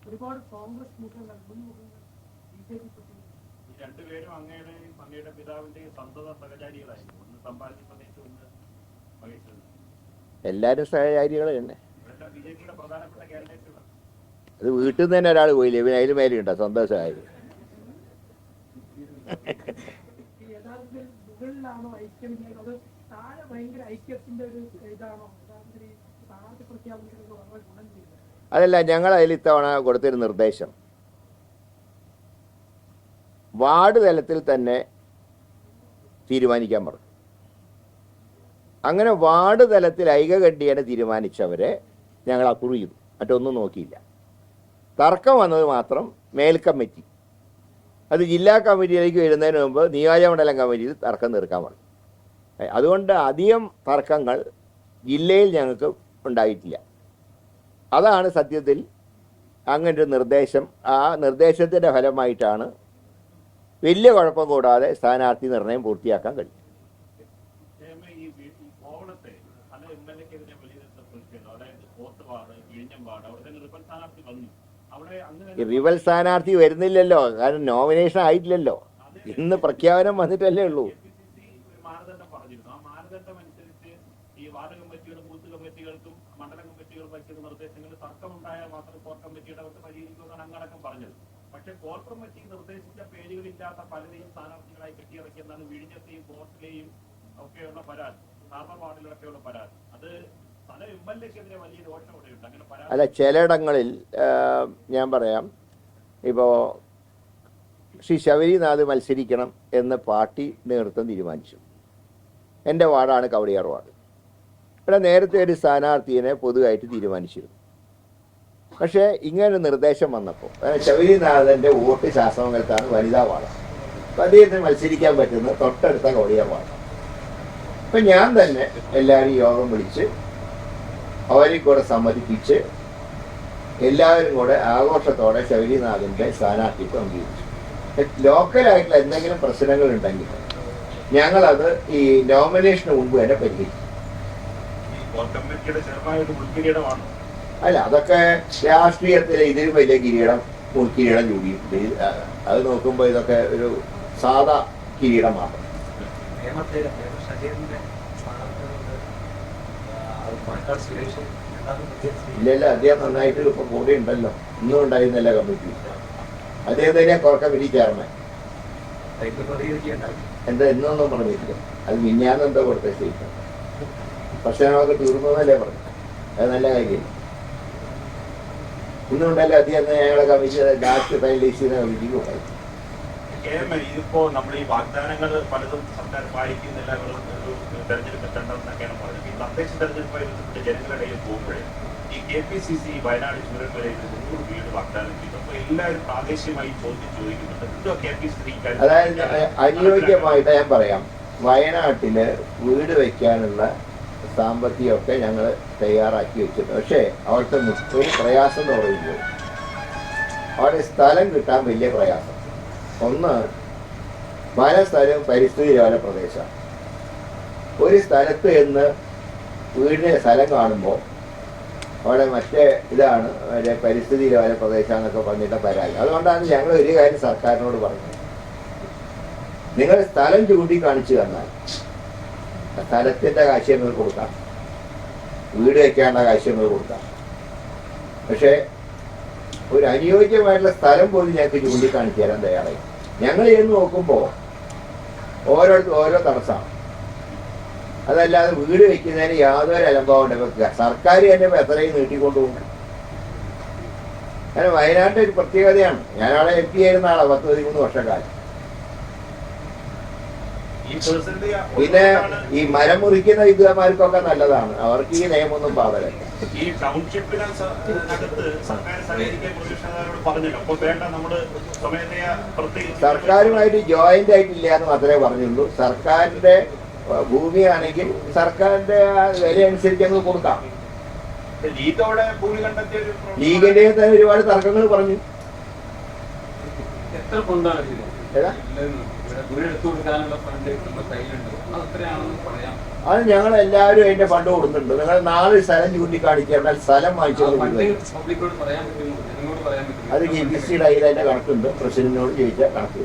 ഒരുപാട് കോൺഗ്രസ് മുഖങ്ങൾ മുൻമുഖങ്ങൾ ബിജെപി രണ്ടുപേരും അങ്ങയുടെ പിതാവിന്റെയും സന്തത സഹചാരികളായിരുന്നു. ഒന്ന് സമ്പാദിച്ച പ്രദേശം, ഒന്ന് മഹേശ്വരൻ. എല്ലാവരും സഹചാരികൾ തന്നെ. ബിജെപിയുടെ പ്രധാനപ്പെട്ട കാൻഡിഡേറ്റുകൾ. അത് വീട്ടിൽ നിന്ന് തന്നെ ഒരാൾ പോയില്ലേ, ഇവന് അതിലും മേലെയുണ്ടോ സ്വന്തം സഹായം? യഥാർത്ഥത്തിൽ മുകളിലാണോ ഐക്യമില്ല, അത് താഴെ ഭയങ്കര ഐക്യത്തിന്റെ ഒരു ഇതാണോ സ്ഥാനാർത്ഥി പ്രഖ്യാപനത്തിലൊക്കെ വളരെ ഗുണം ചെയ്യില്ല? അതല്ല, ഞങ്ങൾ അതിൽ ഇത്തവണ കൊടുത്തൊരു നിർദ്ദേശം വാർഡ് തലത്തിൽ തന്നെ തീരുമാനിക്കാൻ പറഞ്ഞു. അങ്ങനെ വാർഡ് തലത്തിൽ ഐകകണ്ഠ്യേന തീരുമാനിച്ചവരെ ഞങ്ങൾ അപ്രൂവ് ചെയ്തു, മറ്റൊന്നും നോക്കിയില്ല. തർക്കം വന്നത് മാത്രം മേൽക്കമ്മിറ്റി, അത് ജില്ലാ കമ്മിറ്റിയിലേക്ക് വരുന്നതിന് മുമ്പ് നിയോജകമണ്ഡലം കമ്മിറ്റിയിൽ തർക്കം തീർക്കാൻ പറഞ്ഞു. അതുകൊണ്ട് അധികം തർക്കങ്ങൾ ജില്ലയിൽ ഞങ്ങൾക്ക് ഉണ്ടായിട്ടില്ല. അതാണ് സത്യത്തിൽ അങ്ങനൊരു നിർദ്ദേശം. ആ നിർദ്ദേശത്തിൻ്റെ ഫലമായിട്ടാണ് വലിയ കുഴപ്പം കൂടാതെ സ്ഥാനാർത്ഥി നിർണയം പൂർത്തിയാക്കാൻ കഴിയും. ഈ റിവൽ സ്ഥാനാർത്ഥി വരുന്നില്ലല്ലോ, കാരണം നോമിനേഷൻ ആയിട്ടില്ലല്ലോ, ഇന്ന് പ്രഖ്യാപനം വന്നിട്ടല്ലേ ഉള്ളൂ. മണ്ഡലം കമ്മിറ്റികൾ വയ്ക്കുന്ന നിർദ്ദേശങ്ങൾ തർക്കമുണ്ടായാൽ മാത്രം കോർ കമ്മിറ്റിയുടെ പരിഹരിക്കുമെന്നാണ് അങ്ങടക്കം പറഞ്ഞത്. പക്ഷേ കോർ കമ്മിറ്റി നിർദ്ദേശിച്ച പേരുകളില്ലാത്ത പലരെയും സ്ഥാനാർത്ഥികളായി കെട്ടിയിറക്കിയെന്നാണ് വിഴിഞ്ഞത്തെയും കോർട്ടിലെയും ഒക്കെയുള്ള പരാതി, സാധാരണ വാർഡിലൊക്കെയുള്ള പരാതി. അത് പല എംഎൽഎക്കെതിരെ വലിയ ദോഷം ഇവിടെയുണ്ട്. അങ്ങനെ പരാതി അല്ല, ചിലയിടങ്ങളിൽ ഞാൻ പറയാം, ഇപ്പോൾ ശ്രീ ശബരിനാഥ് മത്സരിക്കണം എന്ന് പാർട്ടി നേതൃത്വം തീരുമാനിച്ചു. എൻ്റെ വാർഡാണ് കവടിയാർ വാർഡ്. ഇവിടെ നേരത്തെ ഒരു സ്ഥാനാർത്ഥിയെ പൊതുവായിട്ട് തീരുമാനിച്ചിരുന്നു. പക്ഷേ ഇങ്ങനെ നിർദ്ദേശം വന്നപ്പോൾ ശബരിനാഥൻ്റെ വോട്ട് ശാസ്ത്രമംഗലത്താണ്, വനിതാ വാർഡ്. അപ്പം അദ്ദേഹത്തിന് മത്സരിക്കാൻ പറ്റുന്ന തൊട്ടടുത്ത കവടിയാർ വാർഡ്. അപ്പം ഞാൻ തന്നെ എല്ലാവരും യോഗം വിളിച്ച് അവരെയും കൂടെ സമ്മതിപ്പിച്ച് എല്ലാവരും കൂടെ ആഘോഷത്തോടെ ശബരിനാഥൻ്റെ സ്ഥാനാർത്ഥിത്വം അംഗീകരിച്ചു. ലോക്കലായിട്ടുള്ള എന്തെങ്കിലും പ്രശ്നങ്ങളുണ്ടെങ്കിൽ ഞങ്ങളത് ഈ നോമിനേഷന് മുമ്പ് തന്നെ പരിഹരിക്കും. അല്ല, അതൊക്കെ രാഷ്ട്രീയത്തിലെ ഇതിലും വലിയ കിരീടം മുൾക്കിരീടം ചൂടിയിട്ടുണ്ട്. അത് നോക്കുമ്പോൾ ഇതൊക്കെ ഒരു സാധാ കിരീടം മാത്രം. ഇല്ലല്ല, അദ്ദേഹം നന്നായിട്ട് ഇപ്പൊ കൂടെ ഉണ്ടല്ലോ, ഇന്നും ഉണ്ടായിരുന്നല്ല കമ്മിറ്റി. അദ്ദേഹം തന്നെ കോർ കമ്മിറ്റി ചെയർമാൻ. എന്താ എന്നൊന്നും പറഞ്ഞിട്ടില്ല, അത് മിന്നാന്നെന്തോ കൊടുത്ത സ്റ്റേറ്റ്മെന്റ്. പ്രശ്നങ്ങളൊക്കെ തീർന്നതല്ലേ പറഞ്ഞു, അത് നല്ല കാര്യമില്ല. ഇന്നുണ്ടല്ലോ അദ്ദേഹം ഞങ്ങളെ കമ്മിറ്റി ലാസ്റ്റ് ഫൈനലൈസ് ചെയ്ത കമ്മിറ്റിക്ക് പോയി. ഇതിപ്പോ നമ്മൾ ഈ വാഗ്ദാനങ്ങൾ പലതും സർക്കാർ പാലിക്കുന്നില്ല, തെരഞ്ഞെടുപ്പ് കണ്ടെന്നൊക്കെയാണ് പറഞ്ഞത്. ഈ തദ്ദേശ തെരഞ്ഞെടുപ്പുമായി ബന്ധപ്പെട്ട് ജനങ്ങളുടെ പോകുമ്പോഴേ ഈ KPCC വയനാട് ചുരൽമലയിൽ 100 വീട് വാഗ്ദാനം ചെയ്തു. അപ്പൊ എല്ലാവരും പ്രാദേശികമായി ചോദിക്കുന്നുണ്ട്, എന്തോ KPCC. അതായത് അനുയോജ്യമായിട്ട് ഞാൻ പറയാം, വയനാട്ടില് വീട് വയ്ക്കാനുള്ള സാമ്പത്തികമൊക്കെ ഞങ്ങൾ തയ്യാറാക്കി വെച്ചിട്ടുണ്ട്. പക്ഷേ അവിടുത്തെ ഒരു പ്രയാസം എന്ന് പറയുമ്പോൾ അവിടെ സ്ഥലം കിട്ടാൻ വലിയ പ്രയാസം. ഒന്ന്, പല സ്ഥലവും പരിസ്ഥിതി ലോല പ്രദേശമാണ്. ഒരു സ്ഥലത്ത് എന്ന് വീടിന് സ്ഥലം കാണുമ്പോൾ അവിടെ മറ്റേ ഇതാണ് മറ്റേ പരിസ്ഥിതി ലോല പ്രദേശമാണെന്നൊക്കെ പറഞ്ഞിട്ട് പരാതി. അതുകൊണ്ടാണ് ഞങ്ങൾ ഒരു കാര്യം സർക്കാരിനോട് പറഞ്ഞത്, നിങ്ങൾ സ്ഥലം ചൂണ്ടിക്കാണിച്ചു തന്നാൽ സ്ഥലത്തിൻ്റെ കാശ് നമ്മൾ കൊടുക്കാം, വീട് വയ്ക്കാനുള്ള കാശ് നമ്മൾ കൊടുക്കാം. പക്ഷേ ഒരു അനുയോജ്യമായിട്ടുള്ള സ്ഥലം പോലും ഞങ്ങൾക്ക് ചൂണ്ടിക്കാണിച്ചു തരാൻ തയ്യാറായി. ഞങ്ങൾ ചെന്ന് നോക്കുമ്പോൾ ഓരോരുത്തരും ഓരോ തടസ്സമാണ്. അതല്ലാതെ വീട് വയ്ക്കുന്നതിന് യാതൊരു അലംഭാവം വെക്കുക. സർക്കാർ തന്നെ ഇപ്പോൾ എത്രയും നീട്ടിക്കൊണ്ടുപോകും. കാരണം വയനാട്ടിൽ ഒരു പ്രത്യേകതയാണ്. ഞാനവിടെ MP ആയിരുന്ന ആളാണ് 10-13 വർഷക്കാലം. പിന്നെ ഈ മരം മുറിക്കുന്ന വിദ്വാന്മാർക്കൊക്കെ നല്ലതാണ്, അവർക്ക് ഈ നിയമമൊന്നും ബാധകമല്ല. സർക്കാരുമായിട്ട് ജോയിന്റ് ആയിട്ടില്ല എന്ന് മാത്രമേ പറഞ്ഞുള്ളൂ. സർക്കാരിന്റെ ഭൂമിയാണെങ്കിൽ സർക്കാരിന്റെ വില അനുസരിച്ച് ഞങ്ങൾ കൊടുക്കാം. ലീഗിന്റെ തന്നെ ഒരുപാട് തർക്കങ്ങൾ പറഞ്ഞു. വീടെടുത്തു കൊടുക്കാനുള്ള ഫണ്ട് കയ്യിലുണ്ട്, അത് എത്രയാണെന്ന് പറയാം. അത് ഞങ്ങൾ എല്ലാവരും അതിന്റെ ഫണ്ട് കൊടുക്കുന്നുണ്ട്. നിങ്ങൾ 4 സ്ഥലം ചൂണ്ടിക്കാണിച്ചാൽ സ്ഥലം വാങ്ങിച്ചത് അത് KBCയുടെ അതിന്റെ കണക്കുണ്ട്. പ്രസിഡന്റിനോട് ചോദിച്ചാൽ കണക്ക്